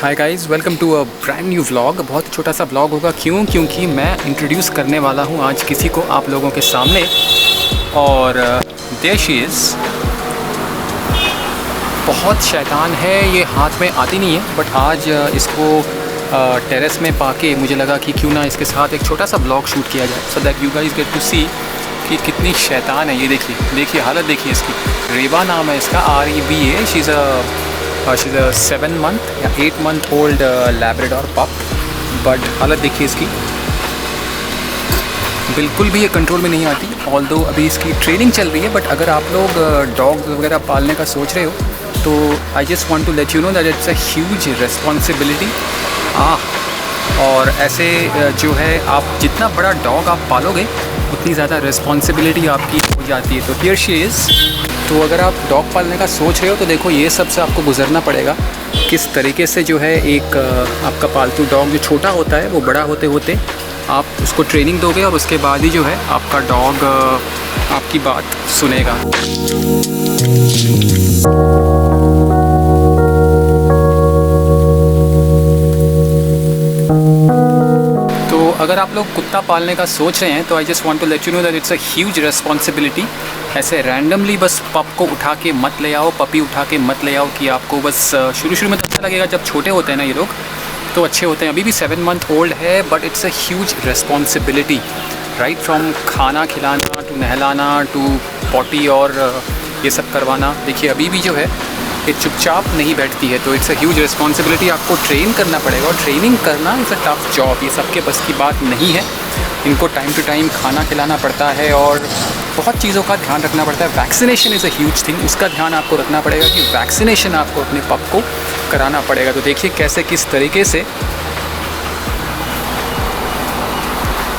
Hi guys, welcome to a brand new vlog. बहुत छोटा सा व्लॉग होगा। क्योंकि मैं इंट्रोड्यूस करने वाला हूँ आज किसी को आप लोगों के सामने। और देयर शी इज़। बहुत शैतान है, ये हाथ में आती नहीं है, बट आज इसको टेरेस में पाके मुझे लगा कि क्यों ना इसके साथ एक छोटा सा व्लॉग शूट किया जाए, so that you guys get to see कि कितनी शैतान है। ये देखिए हालत देखिए इसकी। रेबा नाम है इसका, REBA। She is a 7 month या 8 month ओल्ड लैब्राडोर पप। बट हालत देखिए इसकी, बिल्कुल भी ये कंट्रोल में नहीं आती। ऑल्दो अभी इसकी ट्रेनिंग चल रही है, बट अगर आप लोग डॉग वगैरह पालने का सोच रहे हो तो I just want to let you know that it's a huge responsibility. और ऐसे जो है, आप जितना बड़ा डॉग आप पालोगे उतनी ज़्यादा रिस्पॉन्सिबिलिटी आपकी हो जाती है। तो हियर शी इज़। तो अगर आप डॉग पालने का सोच रहे हो तो देखो, ये सब से आपको गुजरना पड़ेगा। किस तरीके से जो है एक आपका पालतू डॉग जो छोटा होता है वो बड़ा होते होते आप उसको ट्रेनिंग दोगे, और उसके बाद ही जो है आपका डॉग आपकी बात सुनेगा। तो अगर आप लोग कुत्ता पालने का सोच रहे हैं तो I just want to let you know that it's a huge responsibility. ऐसे रैंडमली बस पप को उठा के मत ले आओ, पपी उठा के मत ले आओ। कि आपको बस शुरू में तो अच्छा लगेगा, जब छोटे होते हैं ना ये लोग तो अच्छे होते हैं। अभी भी 7 month ओल्ड है, but it's a huge responsibility, right from खाना खिलाना टू नहलाना टू पॉटी और ये सब करवाना। देखिए अभी भी जो है ये चुपचाप नहीं बैठती है, तो इट्स अ ह्यूज रिस्पॉन्सिबिलिटी। आपको ट्रेन करना पड़ेगा, और ट्रेनिंग करना इज़ अ टफ जॉब। ये सबके बस की बात नहीं है। इनको टाइम टू टाइम खाना खिलाना पड़ता है और बहुत चीज़ों का ध्यान रखना पड़ता है। Vaccination is a huge thing, उसका ध्यान आपको रखना पड़ेगा कि वैक्सीनेशन आपको अपने पप को कराना पड़ेगा। तो देखिए कैसे किस तरीके से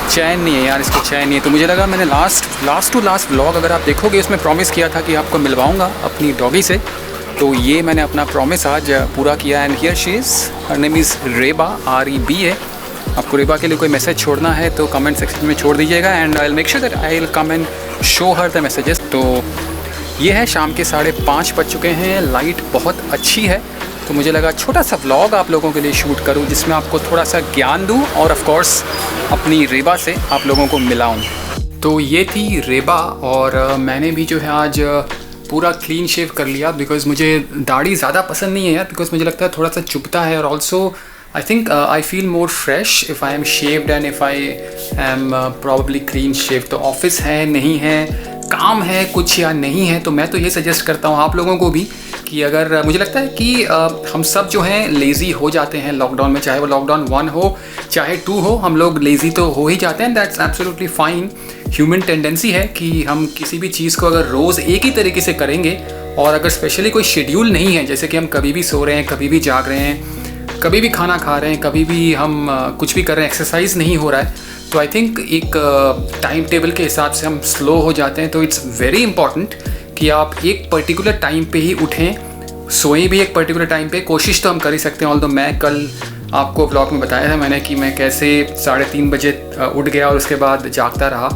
चैन नहीं है यार, इसको चैन नहीं है। तो मुझे लगा, मैंने लास्ट टू लास्ट व्लॉग अगर आप देखोगे उसमें प्रॉमिस किया था कि आपको मिलवाऊंगा अपनी डॉगी से। तो ये मैंने अपना प्रॉमिस आज पूरा किया। And here she is, her name is Reba, REBA। आपको रेबा के लिए कोई मैसेज छोड़ना है तो कमेंट सेक्शन में छोड़ दीजिएगा, and I will make sure that I will come and show her the messages. तो ये है, शाम के 5:30 बज चुके हैं, लाइट बहुत अच्छी है। तो मुझे लगा छोटा सा व्लॉग आप लोगों के लिए शूट करूं, जिसमें आपको थोड़ा सा ज्ञान दूं और ऑफ कोर्स अपनी रेबा से आप लोगों को मिलाऊं। तो ये थी रेबा, और मैंने भी जो है आज पूरा क्लीन शेव कर लिया, बिकॉज़ मुझे दाढ़ी ज़्यादा पसंद नहीं है यार, बिकॉज़ मुझे लगता है थोड़ा सा चुभता है। और also I think I feel more fresh if I am shaved and if I am probably clean shave. तो ऑफिस है नहीं है, काम है कुछ या नहीं है, तो मैं तो ये सजेस्ट करता हूँ आप लोगों को भी कि अगर, मुझे लगता है कि हम सब जो हैं लेज़ी हो जाते हैं लॉकडाउन में, चाहे वो लॉकडाउन 1 हो चाहे 2 हो, हम लोग लेज़ी तो हो ही जाते हैं। That's absolutely fine. Human tendency है कि हम किसी भी चीज़ को अगर रोज़ एक ही तरीके से करेंगे, और अगर स्पेशली कोई शेड्यूल नहीं है, जैसे कि हम कभी भी सो रहे हैं, कभी भी जाग रहे हैं, कभी भी खाना खा रहे हैं, कभी भी हम कुछ भी कर रहे हैं, एक्सरसाइज नहीं हो रहा है, तो आई थिंक एक टाइम टेबल के हिसाब से हम स्लो हो जाते हैं। तो इट्स वेरी इंपॉर्टेंट कि आप एक पर्टिकुलर टाइम पे ही उठें, सोएं भी एक पर्टिकुलर टाइम पे। कोशिश तो हम कर ही सकते हैं। ऑल्दो मैं कल आपको व्लॉग में बताया था मैंने कि मैं कैसे 3:30 बजे उठ गया और उसके बाद जागता रहा।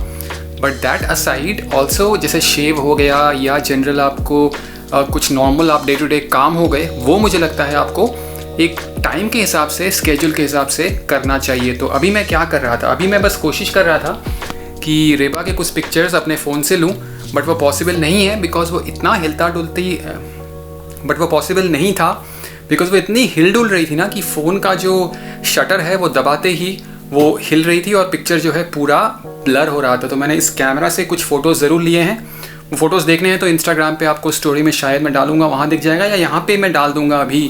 बट दैट असाइड ऑल्सो, जैसे शेव हो गया या जनरल आपको कुछ नॉर्मल आप डे टू डे काम हो गए, वो मुझे लगता है आपको एक टाइम के हिसाब से, स्केड्यूल के हिसाब से करना चाहिए। तो अभी मैं क्या कर रहा था, अभी मैं बस कोशिश कर रहा था कि रेबा के कुछ पिक्चर्स अपने फ़ोन से लूँ, बट वो पॉसिबल नहीं है बिकॉज वो इतना हिलता डुलती बट वो पॉसिबल नहीं था बिकॉज वो इतनी हिल डुल रही थी ना कि फ़ोन का जो शटर है वो दबाते ही वो हिल रही थी, और पिक्चर जो है पूरा ब्लर हो रहा था। तो मैंने इस कैमरा से कुछ फ़ोटोज़ ज़रूर लिए हैं। वो फ़ोटोज़ देखने हैं तो इंस्टाग्राम पे आपको स्टोरी में शायद मैं डालूंगा, वहाँ दिख जाएगा, या यहाँ पे मैं डाल दूँगा अभी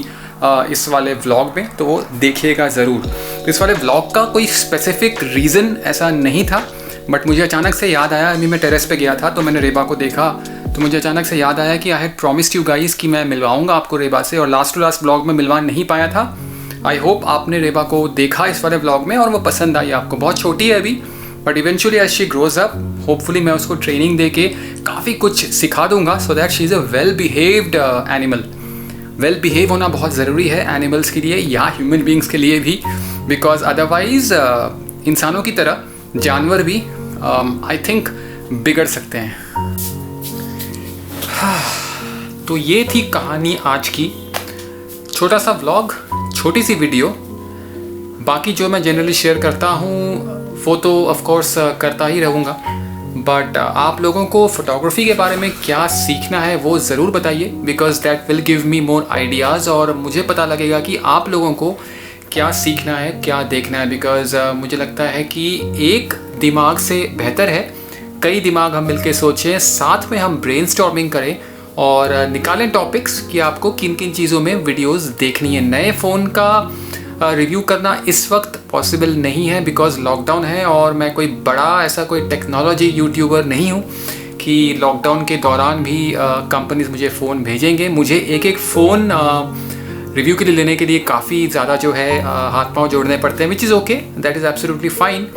इस वाले व्लॉग में, तो वो देखिएगा ज़रूर। तो इस वाले व्लॉग का कोई स्पेसिफिक रीज़न ऐसा नहीं था, बट मुझे अचानक से याद आया। अभी मैं टेरेस पे गया था तो मैंने रेबा को देखा, तो मुझे अचानक से याद आया कि I had promised you guys कि मैं मिलवाऊंगा आपको रेबा से, और लास्ट टू लास्ट व्लॉग में मिलवा नहीं पाया था। आई होप आपने रेबा को देखा इस वाले व्लॉग में और वो पसंद आई आपको। बहुत छोटी है अभी, but eventually as she grows up, hopefully मैं उसको ट्रेनिंग दे के काफ़ी कुछ सिखा दूंगा, so that she is a well behaved animal. Well behave होना बहुत ज़रूरी है एनिमल्स के लिए या ह्यूमन बींग्स के लिए भी, बिकॉज अदरवाइज़ इंसानों की तरह जानवर भी आई थिंक बिगड़ सकते हैं। तो ये थी कहानी आज की। छोटा सा व्लॉग, छोटी सी वीडियो। बाकी जो मैं जनरली शेयर करता हूँ वो तो ऑफ कोर्स करता ही रहूँगा, बट आप लोगों को फ़ोटोग्राफी के बारे में क्या सीखना है वो ज़रूर बताइए, because that will give me more ideas और मुझे पता लगेगा कि आप लोगों को क्या सीखना है, क्या देखना है। बिकॉज मुझे लगता है कि एक दिमाग से बेहतर है कई दिमाग हम मिलके सोचें, साथ में हम ब्रेनस्टॉर्मिंग करें और निकालें टॉपिक्स कि आपको किन किन चीज़ों में वीडियोस देखनी है। नए फ़ोन का रिव्यू करना इस वक्त पॉसिबल नहीं है बिकॉज़ लॉकडाउन है, और मैं कोई बड़ा ऐसा कोई टेक्नोलॉजी यूट्यूबर नहीं हूँ कि लॉकडाउन के दौरान भी कंपनीज मुझे फ़ोन भेजेंगे। मुझे एक एक फ़ोन रिव्यू के लिए लेने के लिए काफ़ी ज़्यादा जो है हाथ पांव जोड़ने पड़ते हैं, which is okay, that is absolutely fine.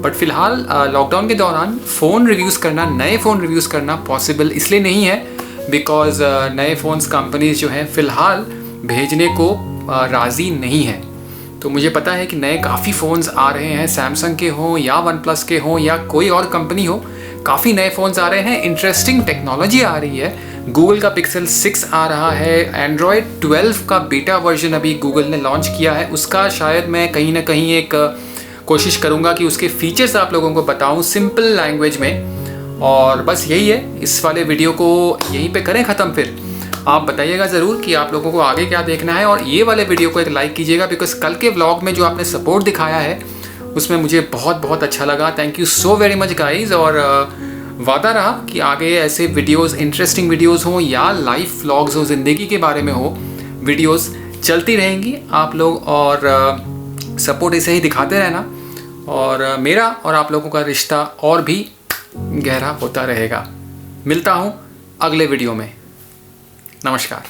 But फ़िलहाल लॉकडाउन के दौरान फ़ोन रिव्यूज़ करना, नए फ़ोन रिव्यूज़ करना पॉसिबल इसलिए नहीं है बिकॉज़ नए फ़ोन्स कंपनीज़ जो हैं फ़िलहाल भेजने को राज़ी नहीं है। तो मुझे पता है कि नए काफ़ी फ़ोन्स आ रहे हैं, सैमसंग के हों या वन प्लस के हों या कोई और कंपनी हो, काफ़ी नए फ़ोन्स आ रहे हैं, इंटरेस्टिंग टेक्नोलॉजी आ रही है। गूगल का पिक्सल 6 आ रहा है, एंड्रॉयड 12 का बीटा वर्जन अभी गूगल ने लॉन्च किया है, उसका शायद मैं कहीं ना कहीं एक कोशिश करूँगा कि उसके फीचर्स आप लोगों को बताऊँ सिंपल लैंग्वेज में। और बस यही है, इस वाले वीडियो को यहीं पे करें ख़त्म। फिर आप बताइएगा ज़रूर कि आप लोगों को आगे क्या देखना है, और ये वाले वीडियो को एक लाइक कीजिएगा बिकॉज कल के व्लॉग में जो आपने सपोर्ट दिखाया है उसमें मुझे बहुत बहुत अच्छा लगा। Thank you so very much guys. और वादा रहा कि आगे ऐसे वीडियोस, इंटरेस्टिंग वीडियोस हों या लाइव व्लॉग्स हो, ज़िंदगी के बारे में हो, वीडियोस चलती रहेंगी आप लोग, और सपोर्ट ऐसे ही दिखाते रहना, और मेरा और आप लोगों का रिश्ता और भी गहरा होता रहेगा। मिलता हूँ अगले वीडियो में। नमस्कार।